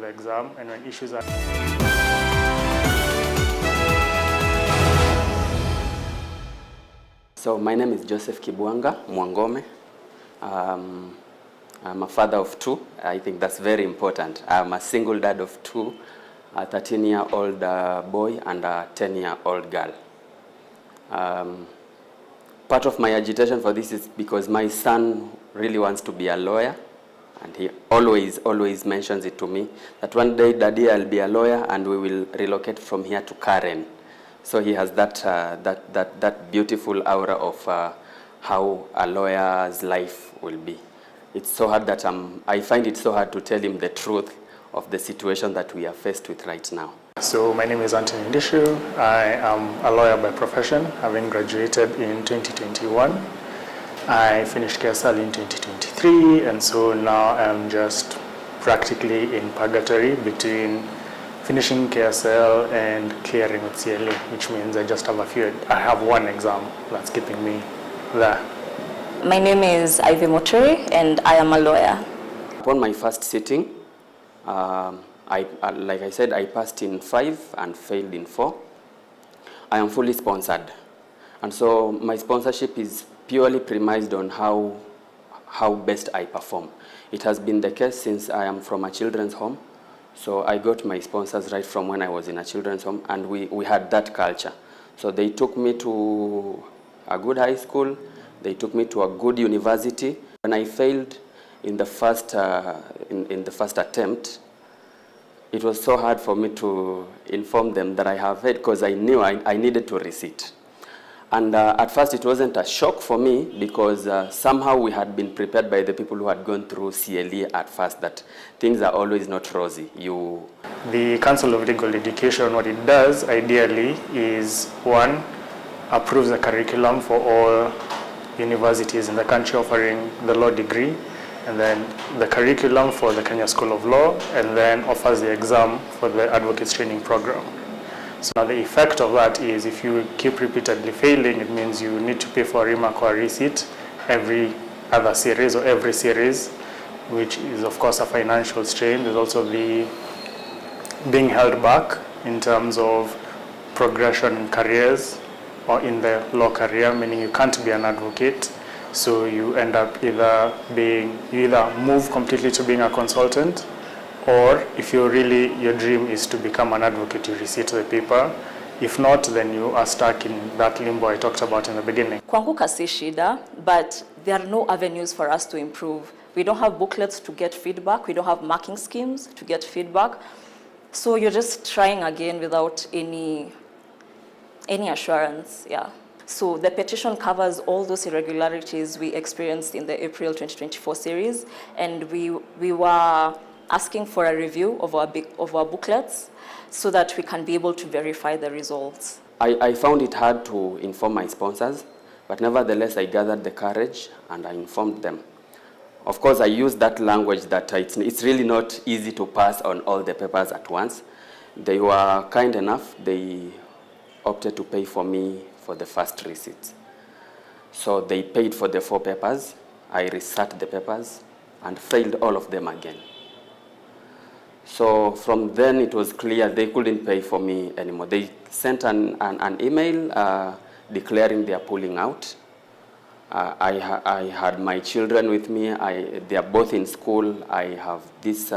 the exam, and when issues are... So my name is Joseph Kibwanga Mwangome. I'm a father of two. I think that's very important. I'm a single dad of two, a 13-year-old boy and a 10-year-old girl. Part of my agitation for this is because my son really wants to be a lawyer, and he always mentions it to me, that one day, Daddy, I'll be a lawyer and we will relocate from here to Karen. So he has that beautiful aura of how a lawyer's life will be. It's so hard that I find it so hard to tell him the truth of the situation that we are faced with right now. So my name is Anthony Ndishu. I am a lawyer by profession, having graduated in 2021. I finished KSL in 2023, and so now I'm just practically in purgatory between finishing KSL and clearing with CLA, which means I have one exam that's keeping me there. My name is Ivy Moturi, and I am a lawyer. Upon my first sitting, like I said, I passed in 5 and failed in 4. I am fully sponsored, and so my sponsorship is purely premised on how best I perform. It has been the case since I am from a children's home. So I got my sponsors right from when I was in a children's home, and we had that culture. So they took me to a good high school, they took me to a good university. When I failed in the first attempt, it was so hard for me to inform them that I have failed, because I knew I needed to resit. And at first it wasn't a shock for me, because somehow we had been prepared by the people who had gone through CLE at first that things are always not rosy. The Council of Legal Education, what it does ideally is, one, approves a curriculum for all universities in the country offering the law degree, and then the curriculum for the Kenya School of Law, and then offers the exam for the Advocates Training Program. So now the effect of that is, if you keep repeatedly failing, it means you need to pay for a remark or a receipt every other series or every series, which is of course a financial strain. There's also the being held back in terms of progression in careers or in the law career, meaning you can't be an advocate. So you end up you either move completely to being a consultant, or if your dream is to become an advocate, you receipt the paper. If not, then you are stuck in that limbo I talked about in the beginning. Kuanguka si shida, but there are no avenues for us to improve. We don't have booklets to get feedback. We don't have marking schemes to get feedback. So you're just trying again without any assurance, yeah. So the petition covers all those irregularities we experienced in the April 2024 series, and we were asking for a review of our booklets so that we can be able to verify the results. I found it hard to inform my sponsors, but nevertheless I gathered the courage and I informed them. Of course, I used that language that it's really not easy to pass on all the papers at once. They were kind enough. They opted to pay for me for the first receipt. So they paid for the 4 papers. I resat the papers and failed all of them again. So from then it was clear they couldn't pay for me anymore. They sent an email declaring they are pulling out. I had my children with me. They are both in school. I have this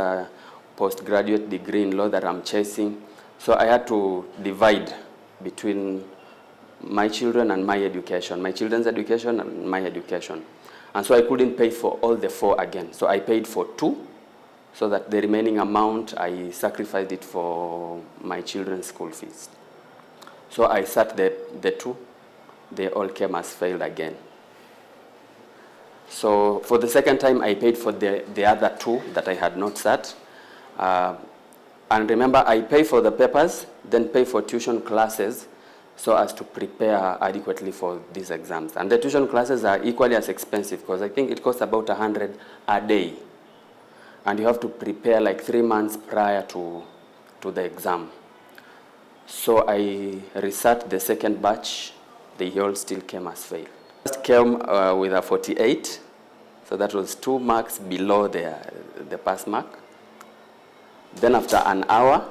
postgraduate degree in law that I'm chasing. So I had to divide between my children and my education, my children's education and my education. And so I couldn't pay for all the 4 again. So I paid for 2, so that the remaining amount, I sacrificed it for my children's school fees. So I sat the 2. They all came as failed again. So for the second time, I paid for the other 2 that I had not sat. And remember, I pay for the papers, then pay for tuition classes, so as to prepare adequately for these exams. And the tuition classes are equally as expensive, because I think it costs about 100 a day. And you have to prepare like 3 months prior to the exam. So I resat the second batch. They all still came as failed. First came with a 48, so that was 2 marks below the pass mark. Then after an hour,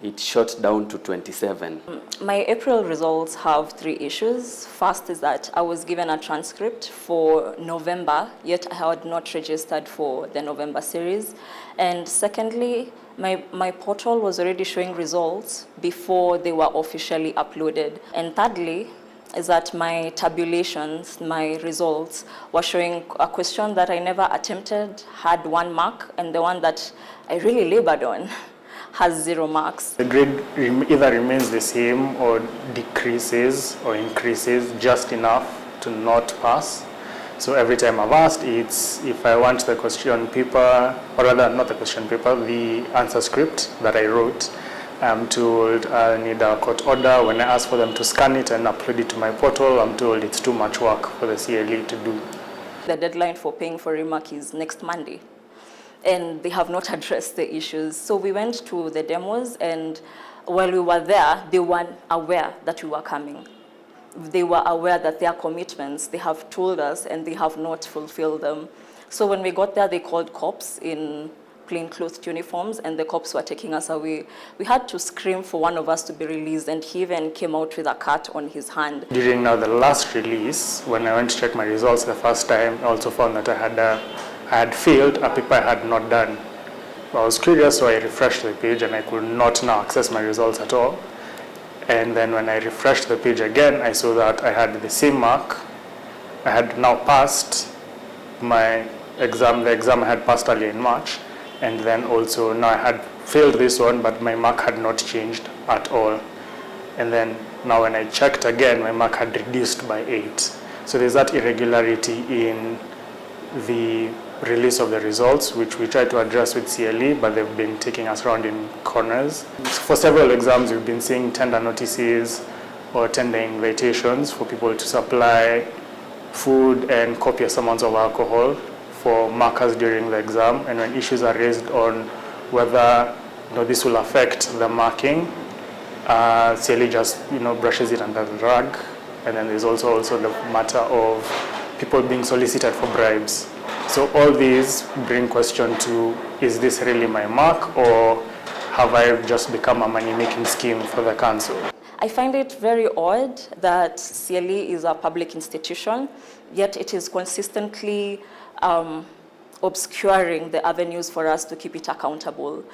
it shot down to 27. My April results have 3 issues. First is that I was given a transcript for November, yet I had not registered for the November series. And secondly, my portal was already showing results before they were officially uploaded. And thirdly, is that my tabulations, my results, were showing a question that I never attempted had 1 mark, and the one that I really labored on has 0 marks. The grade either remains the same or decreases or increases just enough to not pass. So every time I've asked, it's if I want the question paper, or rather not the question paper, the answer script that I wrote, I'm told I need a court order. When I ask for them to scan it and upload it to my portal, I'm told it's too much work for the CLE to do. The deadline for paying for remark is next Monday, and they have not addressed the issues. So we went to the demos, and while we were there, they weren't aware that we were coming. They were aware that their commitments, they have told us, and they have not fulfilled them. So when we got there, they called cops in plainclothes uniforms, and the cops were taking us away. We had to scream for one of us to be released, and he even came out with a cut on his hand. During now the last release, when I went to check my results the first time, I also found that I had failed a paper I had not done. I was curious, so I refreshed the page, and I could not now access my results at all. And then when I refreshed the page again, I saw that I had the same mark. I had now passed my exam, the exam I had passed earlier in March. And then also now I had failed this one, but my mark had not changed at all. And then now when I checked again, my mark had reduced by 8. So there's that irregularity in the release of the results, which we tried to address with CLE, but they've been taking us around in corners. For several exams, we've been seeing tender notices or tender invitations for people to supply food and copious amounts of alcohol for markers during the exam. And when issues are raised on whether this will affect the marking, CLE just brushes it under the rug. And then there's also the matter of people being solicited for bribes. So all these bring question to, is this really my mark, or have I just become a money-making scheme for the council? I find it very odd that CLE is a public institution, yet it is consistently obscuring the avenues for us to keep it accountable.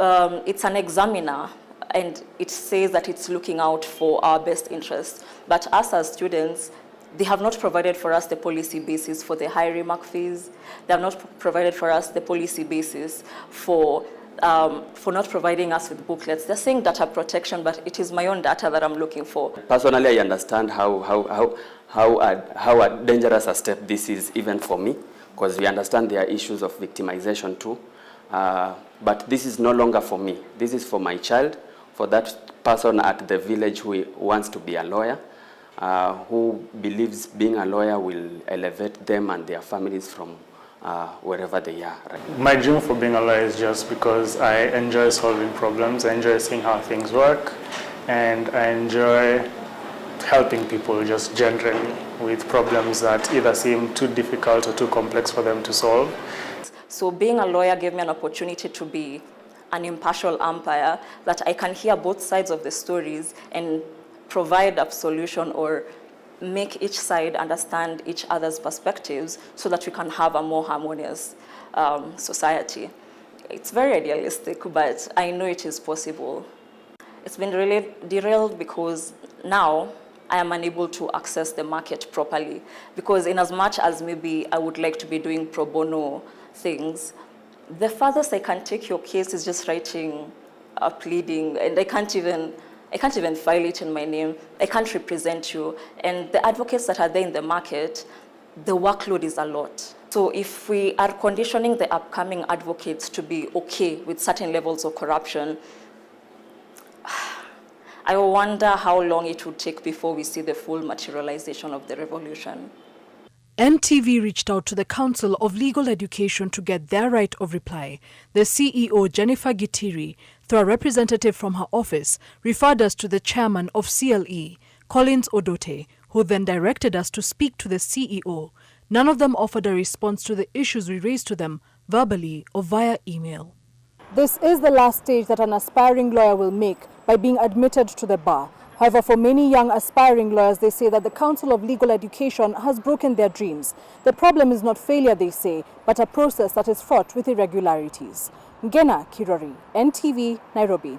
It's an examiner, and it says that it's looking out for our best interests. But us as students, they have not provided for us the policy basis for the high remark fees. They have not provided for us the policy basis for not providing us with booklets. They're saying data protection, but it is my own data that I'm looking for. Personally, I understand how a dangerous a step this is even for me, because we understand there are issues of victimization too. But this is no longer for me. This is for my child, for that person at the village who wants to be a lawyer, who believes being a lawyer will elevate them and their families from wherever they are. Right? My dream for being a lawyer is just because I enjoy solving problems, I enjoy seeing how things work, and I enjoy helping people just generally with problems that either seem too difficult or too complex for them to solve. So being a lawyer gave me an opportunity to be an impartial umpire, that I can hear both sides of the stories and provide a solution or make each side understand each other's perspectives so that we can have a more harmonious society. It's very idealistic, but I know it is possible. It's been really derailed because now I am unable to access the market properly, because in as much as maybe I would like to be doing pro bono things, the farthest I can take your case is just writing a pleading, and I can't even file it in my name. I can't represent you. And the advocates that are there in the market, the workload is a lot. So if we are conditioning the upcoming advocates to be okay with certain levels of corruption, I wonder how long it would take before we see the full materialization of the revolution. NTV reached out to the Council of Legal Education to get their right of reply. The CEO, Jennifer Gitiri, through a representative from her office, referred us to the chairman of CLE, Collins Odote, who then directed us to speak to the CEO. None of them offered a response to the issues we raised to them verbally or via email. This is the last stage that an aspiring lawyer will make by being admitted to the bar. However, for many young aspiring lawyers, they say that the Council of Legal Education has broken their dreams. The problem is not failure, they say, but a process that is fraught with irregularities. Ngena Kirori, NTV, Nairobi.